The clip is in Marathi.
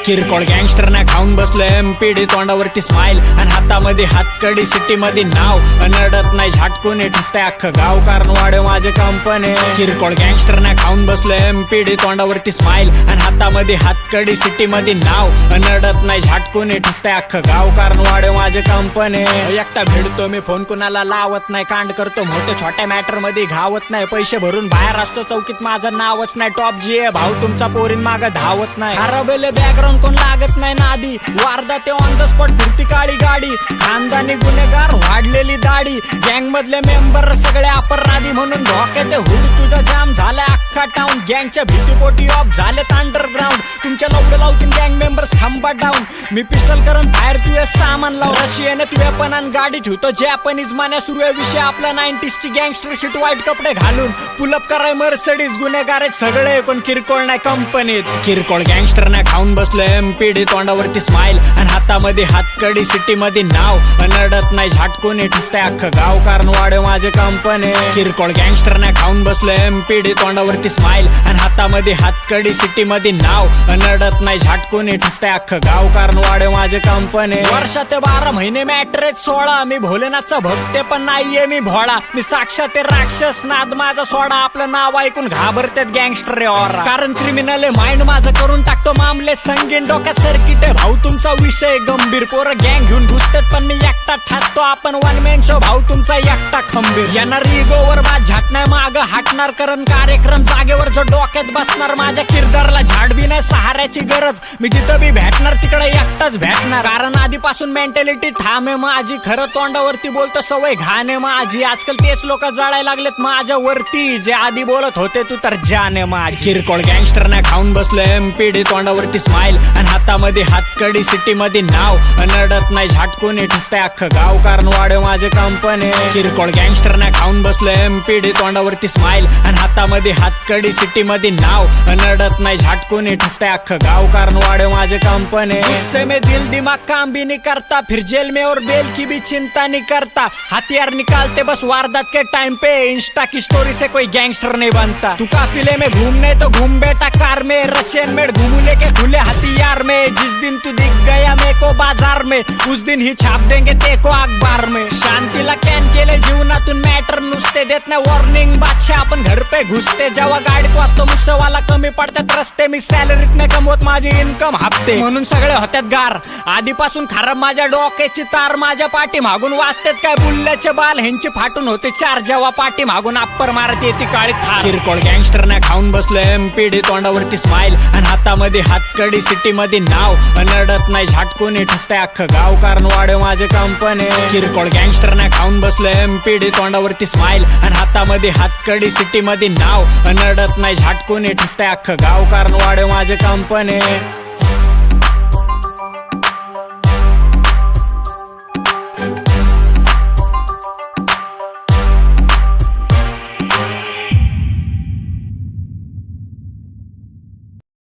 किरकोळ गँगस्टर ना खाऊन बसलो एमपीडी, तोंडावरती स्माइल आणि हातामध्ये हातकडी, सिटी मध्ये नाव अनडत नाही, झटकून ठसतंय अख्खं गाव, कारण वाढ माझे कंपनी. किरकोळ गँगस्टर ना खाऊन बसलो एमपीडी, तोंडावरती स्माइल आणि हातामध्ये हातकडी, सिटी मध्ये नाव अनडत नाही, झटकून ठसतंय अख्खं गाव, कारण वाढ माझे कंपनी. एकटा भेटतो मी, फोन कुणाला लावत नाही, कांड करतो मोठे छोट्या मॅटर मध्ये घावत नाही, पैसे भरून बाहेर असतो चौकीत माझं नावच नाही, टॉप जी आहे भाऊ तुमचा पोरीन माग धावत नाही, हरवले बॅकग्राऊंड कोण लागत नाही नादी, वारदा ते ऑन द स्पॉट फिरती काळी गाडी, खानदानी गुन्हेगार वाढलेली दाढी, गँग मधले मेंबर सगळे अपराधी, म्हणून धोके ते हुड तुझा जाम झालाय अख्खा टाउन, गँगच्या भीतीपोटी ऑफ झालेत अंडरग्राऊंड, तुमच्या लवड लावतील गँग मेंबर्स खांबा डाऊन, मी पिस्टल करून बाहेर तुझे सामान लाव, रशियन तुझ्या पणान गाडी ठेवतो जॅपनीज मान्या, सुरू आहे विषय आपला 90s ची गँगस्टर शिट, वाईट कपडे घालून पुलअप कराय मर्सिडीज, गुन्हेगार आहेत सगळे कोण किरकोळ नाही कंपनीत. किरकोळ गँगस्टर ना खाऊन बसलो एमपीडी, तोंडावरती स्माइल आणि हातामध्ये हातकडी, सिटी मध्ये नाव अनडत नाही, झटकून ठसतंय अख्खं गाव, कारण वाढ माझे कंपनी. किरकोळ गँगस्टर ना खाऊन बसलो एमपीडी, तोंडावरती स्माइल आणि हातामध्ये हातकडी, सिटी मध्ये नाव अनडत नाही, झटकून ठसतंय अख्खं गाव, कारण वाढ माझे कंपनी. वर्षात 12 महिने मॅटर 16, मी भोलेनाथचा भक्त पण नाहीये मी भोळा, मी साक्षात राक्षस नाद माझा सोडा, आपलं नाव ऐकून घाबरतात गँगस्टर ऑरा, कारण क्रिमिनल माइंड माझं करून टाकतो मामले संगीन, डोक्यात सर्किट आहे भाऊ तुमचा विषय गंभीर, पोरं गँग घेऊन घुसतात पण मी एकटा ठासतो, आपण वन मॅन शो भाऊ तुमचा एकटा खंबीर, येणार इगोवर बाज झाटणार माग हाटणार, करण कार्यक्रम जागेवर जो डोक्यात बसणार, माझ्या किरदारला झाड बी नाही सहाऱ्याची गरज, मी जिथं बी भेटणार तिकडे एकटाच भेटणार, कारण आधीपासून मेंटॅलिटी ठाम आहे माझी, खरं तोंडावरती बोलतो सवय घाण आहे माझी, आजकाल तेच लोक जळायला लागलेत माझ्यावरती, जे आधी बोलत होते तू तर जान आहे माझी. किरकोळ गँगस्टर ना खाऊन बसलो एमपीडी, तोंडावरती स्माइल आणि हातामध्ये हातकडी, सिटी मध्ये नाव अनडत नाही, झटकून ठसतंय अख्खं गाव, कारण वाढ माझे कंपनी. किरकोळ गँगस्टर ना खाऊन बसलो एमपीडी, तोंडावरती स्माइल आणि हातामध्ये हातकडी, सिटी मध्ये नाव अनडत नाही, झटकून ठसतंय अख्खं गाव, कारण वाढ माझे कंपनी. गुस्से में दिल दिमाग काम भी नहीं करता, फिर जेल में और बेल की भी चिंता नहीं करता, हथियार निकालते बस वारदात के टाइम पे, इंस्टा की स्टोरी से कोई गैंगस्टर नहीं बनता, तू काफिले में घूमने तो घूम बेटा कार में, रशियन मेड घूमू लेके खुले हथियार में, जिस दिन तू दिख गया मेरे को बाजार में, उस दिन ही छाप देंगे तेको अखबार में, शांतीला कॅन केले जीवनातून मॅटर नुसते देत नाही वॉर्निंग, बादशाह आपण घर पे घुसते, जेव्हा गाडीत वाचतो मुस्सवाला कमी पडतात रस्ते, मी सॅलरीत नाही कमवत माझी इन्कम हप्ते, म्हणून सगळे होत्यात गार, आधीपासून खराब माझ्या डोक्याची तार, माझ्या पाठी मागून वाचतात काय बुल्ल्याचे बाल, ह्यांची फाटून होते चार, जेव्हा पाठी मागून अप्पर मारत येते काळी थार. किरकोळ गँगस्टर ना खाऊन बसलो एमपीडी, तोंडावरती स्माइल आणि हातामध्ये हातकडी, सिटी मध्ये नाव अनडत नाही, झटकून ठसतंय अख्खं गाव, कारण वाढ माझे कंपनी. किरकोळ गँगस्टर ना खाऊन बसलो एमपीडी, तोंडावरती स्माइल आणि हातामध्ये हातकडी, सिटी मध्ये नाव अनडत नाही, झटकून ठसतंय अख्खं गाव, कारण वाढ माझे कंपनी.